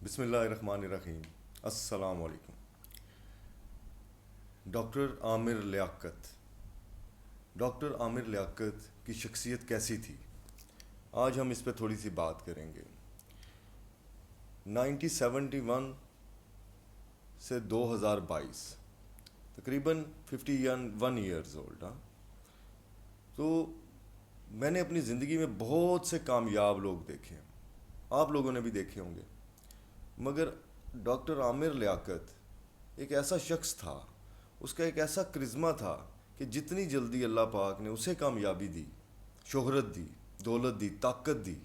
بسم اللہ الرحمن الرحیم. السلام علیکم. ڈاکٹر عامر لیاقت کی شخصیت کیسی تھی؟ آج ہم اس پہ تھوڑی سی بات کریں گے. 1971 سے 2022 تقریباً 51 ایئرز اولڈ. تو میں نے اپنی زندگی میں بہت سے کامیاب لوگ دیکھے ہیں، آپ لوگوں نے بھی دیکھے ہوں گے، مگر ڈاکٹر عامر لیاقت ایک ایسا شخص تھا، اس کا ایک ایسا کرزمہ تھا کہ جتنی جلدی اللہ پاک نے اسے کامیابی دی، شہرت دی، دولت دی، طاقت دی،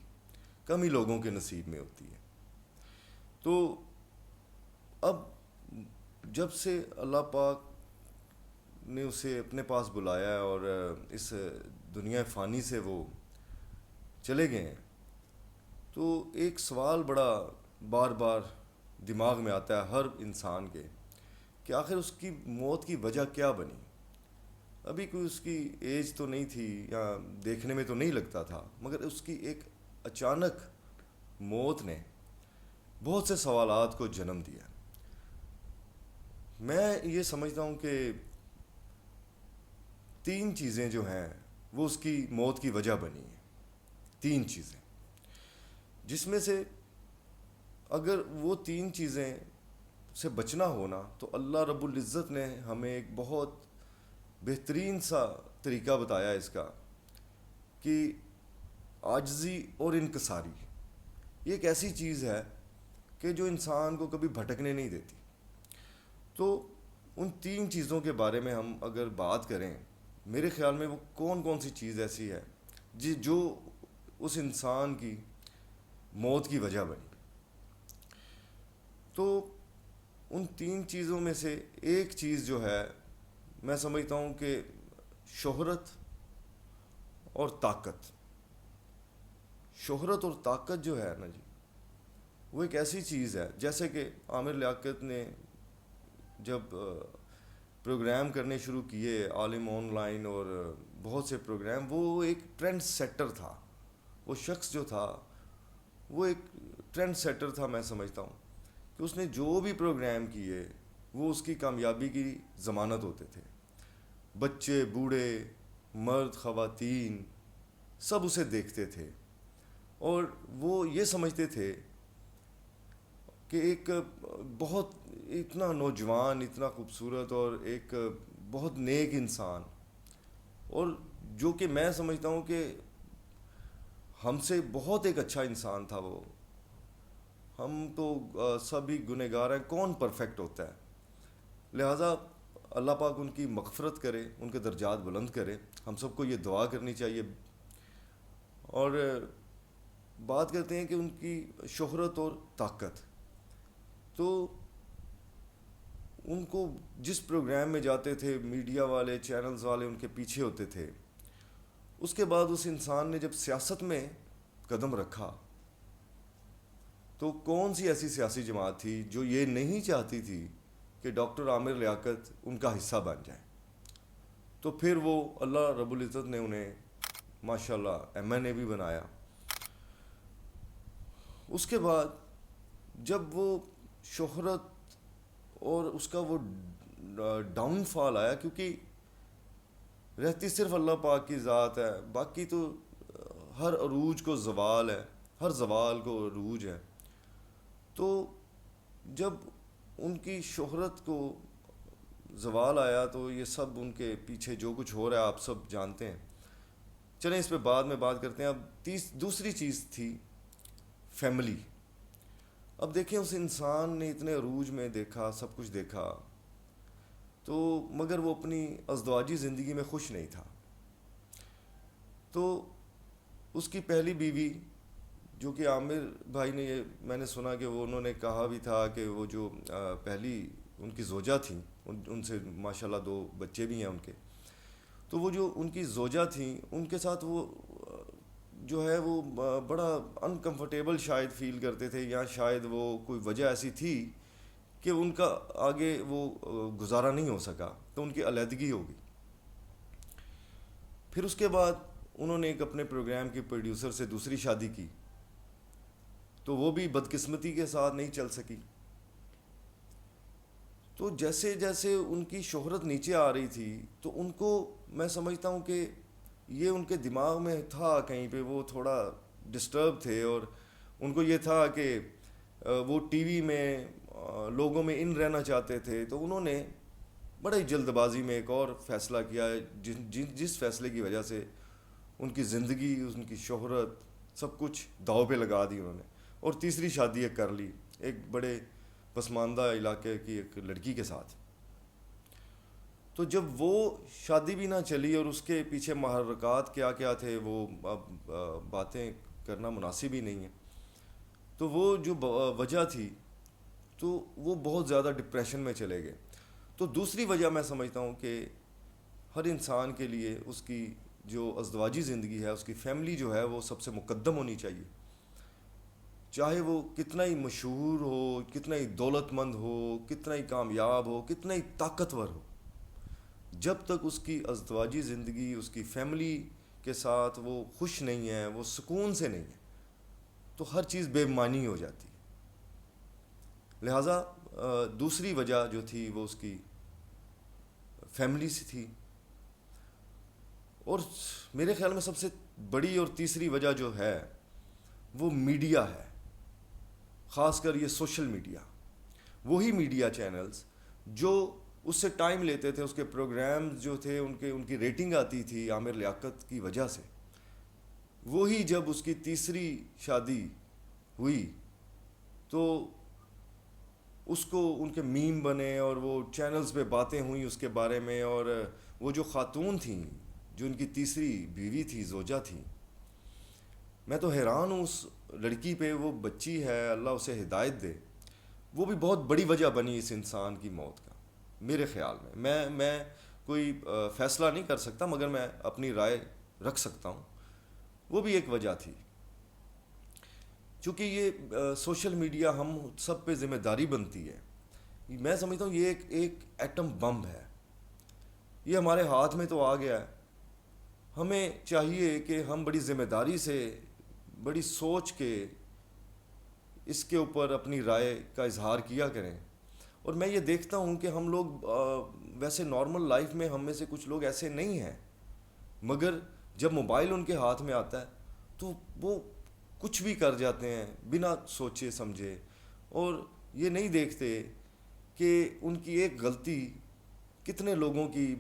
کم ہی لوگوں کے نصیب میں ہوتی ہے. تو اب جب سے اللہ پاک نے اسے اپنے پاس بلایا ہے اور اس دنیا فانی سے وہ چلے گئے ہیں، تو ایک سوال بڑا بار بار دماغ میں آتا ہے ہر انسان کے کہ آخر اس کی موت کی وجہ کیا بنی. ابھی کوئی اس کی ایج تو نہیں تھی یا دیکھنے میں تو نہیں لگتا تھا، مگر اس کی ایک اچانک موت نے بہت سے سوالات کو جنم دیا. میں یہ سمجھتا ہوں کہ 3 چیزیں جو ہیں وہ اس کی موت کی وجہ بنی ہیں. 3 چیزیں جس میں سے اگر وہ 3 چیزیں سے بچنا ہونا تو اللہ رب العزت نے ہمیں ایک بہت بہترین سا طریقہ بتایا اس کا کہ عاجزی اور انکساری یہ ایک ایسی چیز ہے کہ جو انسان کو کبھی بھٹکنے نہیں دیتی. تو ان 3 چیزوں کے بارے میں ہم اگر بات کریں، میرے خیال میں وہ کون کون سی چیز ایسی ہے جو اس انسان کی موت کی وجہ بنی. تو ان 3 چیزوں میں سے ایک چیز جو ہے میں سمجھتا ہوں کہ شہرت اور طاقت. شہرت اور طاقت جو ہے نا جی، وہ ایک ایسی چیز ہے جیسے کہ عامر لیاقت نے جب پروگرام کرنے شروع کیے، عالم آن لائن اور بہت سے پروگرام، وہ ایک ٹرینڈ سیٹر تھا. وہ شخص جو تھا وہ ایک ٹرینڈ سیٹر تھا. میں سمجھتا ہوں کہ اس نے جو بھی پروگرام کیے وہ اس کی کامیابی کی ضمانت ہوتے تھے. بچے، بوڑھے، مرد، خواتین سب اسے دیکھتے تھے اور وہ یہ سمجھتے تھے کہ ایک بہت اتنا نوجوان، اتنا خوبصورت اور ایک بہت نیک انسان، اور جو کہ میں سمجھتا ہوں کہ ہم سے بہت ایک اچھا انسان تھا. وہ ہم تو سبھی گنہگار ہیں، کون پرفیکٹ ہوتا ہے؟ لہٰذا اللہ پاک ان کی مغفرت کرے، ان کے درجات بلند کرے. ہم سب کو یہ دعا کرنی چاہیے. اور بات کرتے ہیں کہ ان کی شہرت اور طاقت. تو ان کو جس پروگرام میں جاتے تھے، میڈیا والے، چینلز والے ان کے پیچھے ہوتے تھے. اس کے بعد اس انسان نے جب سیاست میں قدم رکھا تو کون سی ایسی سیاسی جماعت تھی جو یہ نہیں چاہتی تھی کہ ڈاکٹر عامر لیاقت ان کا حصہ بن جائے؟ تو پھر وہ اللہ رب العزت نے انہیں ماشاءاللہ ایم این اے بھی بنایا. اس کے بعد جب وہ شہرت اور اس کا وہ ڈاؤن فال آیا، کیونکہ رہتی صرف اللہ پاک کی ذات ہے، باقی تو ہر عروج کو زوال ہے، ہر زوال کو عروج ہے. تو جب ان کی شہرت کو زوال آیا تو یہ سب ان کے پیچھے جو کچھ ہو رہا ہے آپ سب جانتے ہیں. چلیں اس پہ بعد میں بات کرتے ہیں. اب دوسری چیز تھی فیملی. اب دیکھیں اس انسان نے اتنے عروج میں دیکھا، سب کچھ دیکھا، تو مگر وہ اپنی ازدواجی زندگی میں خوش نہیں تھا. تو اس کی پہلی بیوی جو کہ عامر بھائی نے، یہ میں نے سنا کہ وہ انہوں نے کہا بھی تھا کہ وہ جو پہلی ان کی زوجہ تھیں، ان سے ماشاءاللہ 2 بچے بھی ہیں ان کے. تو وہ جو ان کی زوجہ تھیں ان کے ساتھ وہ جو ہے وہ بڑا انکمفرٹیبل شاید فیل کرتے تھے، یا شاید وہ کوئی وجہ ایسی تھی کہ ان کا آگے وہ گزارا نہیں ہو سکا، تو ان کی علیحدگی ہو گئی. پھر اس کے بعد انہوں نے ایک اپنے پروگرام کے پروڈیوسر سے دوسری شادی کی. تو وہ بھی بدقسمتی کے ساتھ نہیں چل سکی. تو جیسے جیسے ان کی شہرت نیچے آ رہی تھی تو ان کو میں سمجھتا ہوں کہ یہ ان کے دماغ میں تھا کہیں پہ، وہ تھوڑا ڈسٹرب تھے، اور ان کو یہ تھا کہ وہ ٹی وی میں لوگوں میں ان رہنا چاہتے تھے. تو انہوں نے بڑے جلد بازی میں ایک اور فیصلہ کیا ہے جس فیصلے کی وجہ سے ان کی زندگی، ان کی شہرت، سب کچھ داؤ پہ لگا دی انہوں نے، اور تیسری شادی ایک کر لی ایک بڑے پسماندہ علاقے کی ایک لڑکی کے ساتھ. تو جب وہ شادی بھی نہ چلی اور اس کے پیچھے محرکات کیا کیا تھے وہ اب باتیں کرنا مناسب ہی نہیں ہے. تو وہ جو وجہ تھی تو وہ بہت زیادہ ڈپریشن میں چلے گئے. تو دوسری وجہ میں سمجھتا ہوں کہ ہر انسان کے لیے اس کی جو ازدواجی زندگی ہے، اس کی فیملی جو ہے وہ سب سے مقدم ہونی چاہیے. چاہے وہ کتنا ہی مشہور ہو، کتنا ہی دولت مند ہو، کتنا ہی کامیاب ہو، کتنا ہی طاقتور ہو، جب تک اس کی ازدواجی زندگی، اس کی فیملی کے ساتھ وہ خوش نہیں ہے، وہ سکون سے نہیں ہے، تو ہر چیز بے معنی ہو جاتی ہے. لہٰذا دوسری وجہ جو تھی وہ اس کی فیملی سے تھی. اور میرے خیال میں سب سے بڑی اور تیسری وجہ جو ہے وہ میڈیا ہے، خاص کر یہ سوشل میڈیا. وہی میڈیا چینلز جو اس سے ٹائم لیتے تھے، اس کے پروگرامز جو تھے ان کی ریٹنگ آتی تھی عامر لیاقت کی وجہ سے، وہی جب اس کی تیسری شادی ہوئی تو اس کو ان کے میم بنے اور وہ چینلز پہ باتیں ہوئیں اس کے بارے میں. اور وہ جو خاتون تھیں جو ان کی تیسری بیوی تھی، زوجہ تھی، میں تو حیران ہوں اس لڑکی پہ. وہ بچی ہے، اللہ اسے ہدایت دے، وہ بھی بہت بڑی وجہ بنی اس انسان کی موت کا میرے خیال میں. میں کوئی فیصلہ نہیں کر سکتا مگر میں اپنی رائے رکھ سکتا ہوں. وہ بھی ایک وجہ تھی. چونکہ یہ سوشل میڈیا ہم سب پہ ذمہ داری بنتی ہے. میں سمجھتا ہوں یہ ایک ایٹم بم ہے، یہ ہمارے ہاتھ میں تو آ گیا ہے. ہمیں چاہیے کہ ہم بڑی ذمہ داری سے، بڑی سوچ کے اس کے اوپر اپنی رائے کا اظہار کیا کریں. اور میں یہ دیکھتا ہوں کہ ہم لوگ ویسے نارمل لائف میں ہم میں سے کچھ لوگ ایسے نہیں ہیں، مگر جب موبائل ان کے ہاتھ میں آتا ہے تو وہ کچھ بھی کر جاتے ہیں بنا سوچے سمجھے، اور یہ نہیں دیکھتے کہ ان کی ایک غلطی کتنے لوگوں کی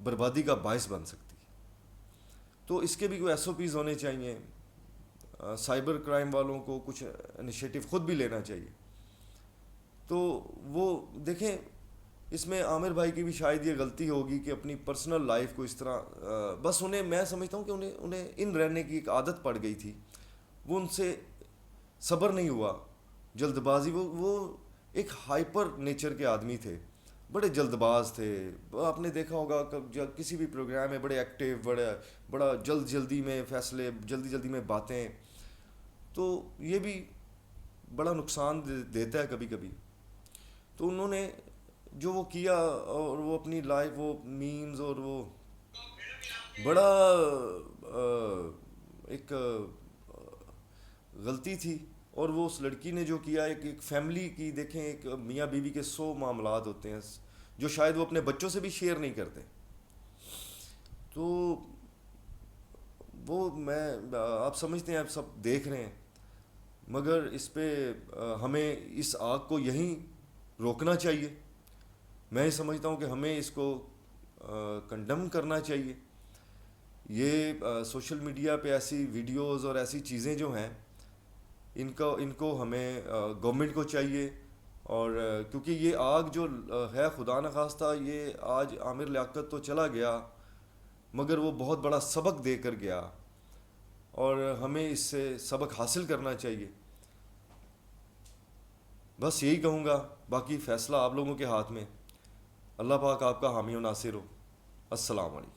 بربادی کا باعث بن سکتی ہے. تو اس کے بھی کوئی ایس او پیز ہونے چاہیے. سائبر کرائم والوں کو کچھ انیشیٹو خود بھی لینا چاہیے. تو وہ دیکھیں، اس میں عامر بھائی کی بھی شاید یہ غلطی ہوگی کہ اپنی پرسنل لائف کو اس طرح بس میں سمجھتا ہوں کہ انہیں ان رہنے کی ایک عادت پڑ گئی تھی. وہ ان سے صبر نہیں ہوا، جلد بازی. وہ ایک ہائپر نیچر کے آدمی تھے، بڑے جلد باز تھے. آپ نے دیکھا ہوگا کسی بھی پروگرام میں بڑے ایکٹیو، بڑا جلدی میں فیصلے، جلدی میں باتیں. تو یہ بھی بڑا نقصان دیتا ہے کبھی کبھی. تو انہوں نے جو وہ کیا، اور وہ اپنی لائف، وہ میمز، اور وہ بڑا ایک غلطی تھی. اور وہ اس لڑکی نے جو کیا، ایک فیملی کی، دیکھیں ایک میاں بیوی کے 100 معاملات ہوتے ہیں جو شاید وہ اپنے بچوں سے بھی شیئر نہیں کرتے. تو وہ آپ سمجھتے ہیں، آپ سب دیکھ رہے ہیں، مگر اس پہ ہمیں اس آگ کو یہیں روکنا چاہیے. میں سمجھتا ہوں کہ ہمیں اس کو کنڈم کرنا چاہیے. یہ سوشل میڈیا پہ ایسی ویڈیوز اور ایسی چیزیں جو ہیں، ان کو ہمیں گورنمنٹ کو چاہیے. اور کیونکہ یہ آگ جو ہے، خدا نخواستہ یہ آج عامر لیاقت تو چلا گیا، مگر وہ بہت بڑا سبق دے کر گیا، اور ہمیں اس سے سبق حاصل کرنا چاہیے. بس یہی کہوں گا، باقی فیصلہ آپ لوگوں کے ہاتھ میں. اللہ پاک آپ کا حامی و ناصر ہو. السلام علیکم.